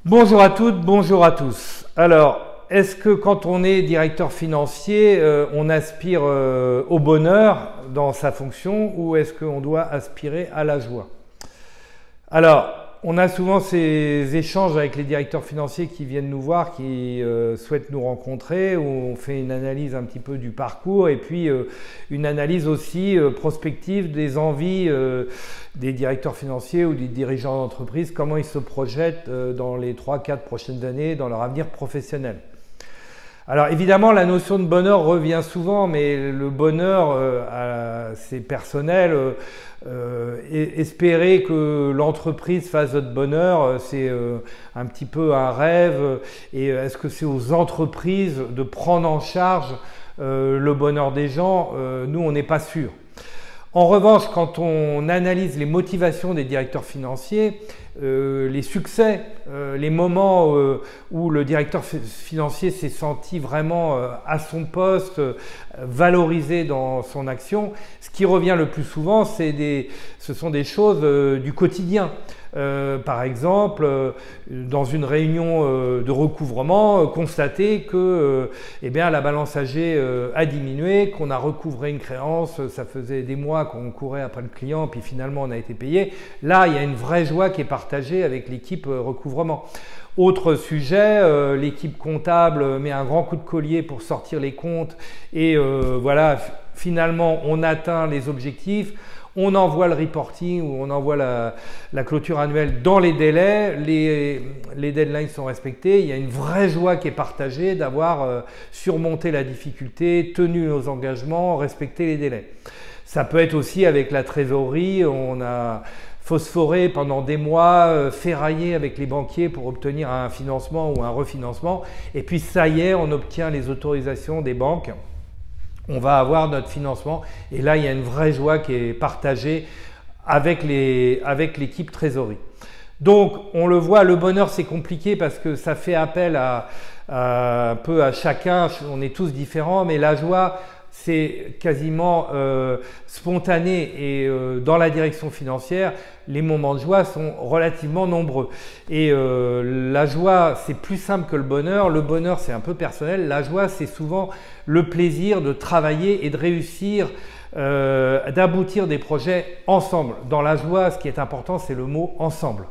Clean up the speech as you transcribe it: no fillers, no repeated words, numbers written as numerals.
Bonjour à toutes, bonjour à tous. Alors, est-ce que quand on est directeur financier, on aspire au bonheur dans sa fonction ou est-ce qu'on doit aspirer à la joie? Alors, on a souvent ces échanges avec les directeurs financiers qui viennent nous voir, qui souhaitent nous rencontrer, où on fait une analyse un petit peu du parcours et puis une analyse aussi prospective des envies des directeurs financiers ou des dirigeants d'entreprise, comment ils se projettent dans les 3-4 prochaines années dans leur avenir professionnel. Alors évidemment, la notion de bonheur revient souvent, mais le bonheur, c'est personnel. Espérer que l'entreprise fasse votre bonheur, c'est un petit peu un rêve. Et est-ce que c'est aux entreprises de prendre en charge le bonheur des gens? Nous, on n'est pas sûr. En revanche, quand on analyse les motivations des directeurs financiers, les succès, les moments où le directeur financier s'est senti vraiment à son poste, valorisé dans son action, ce qui revient le plus souvent, ce sont des choses du quotidien. Par exemple, dans une réunion de recouvrement, constater que la balance âgée a diminué, qu'on a recouvré une créance, ça faisait des mois qu'on courait après le client, puis finalement on a été payé. Là, il y a une vraie joie qui est partagée avec l'équipe recouvrement. Autre sujet, l'équipe comptable met un grand coup de collier pour sortir les comptes et voilà, finalement on atteint les objectifs. On envoie le reporting ou on envoie la clôture annuelle dans les délais, les deadlines sont respectés, il y a une vraie joie qui est partagée d'avoir surmonté la difficulté, tenu nos engagements, respecté les délais. Ça peut être aussi avec la trésorerie, on a phosphoré pendant des mois, ferraillé avec les banquiers pour obtenir un financement ou un refinancement et puis ça y est, on obtient les autorisations des banques. On va avoir notre financement et là, il y a une vraie joie qui est partagée avec l'équipe trésorerie. Donc, on le voit, le bonheur, c'est compliqué parce que ça fait appel un peu à chacun. On est tous différents, mais la joie, c'est quasiment spontané et dans la direction financière, les moments de joie sont relativement nombreux. Et la joie, c'est plus simple que le bonheur. Le bonheur, c'est un peu personnel. La joie, c'est souvent le plaisir de travailler et de réussir, d'aboutir des projets ensemble. Dans la joie, ce qui est important, c'est le mot ensemble.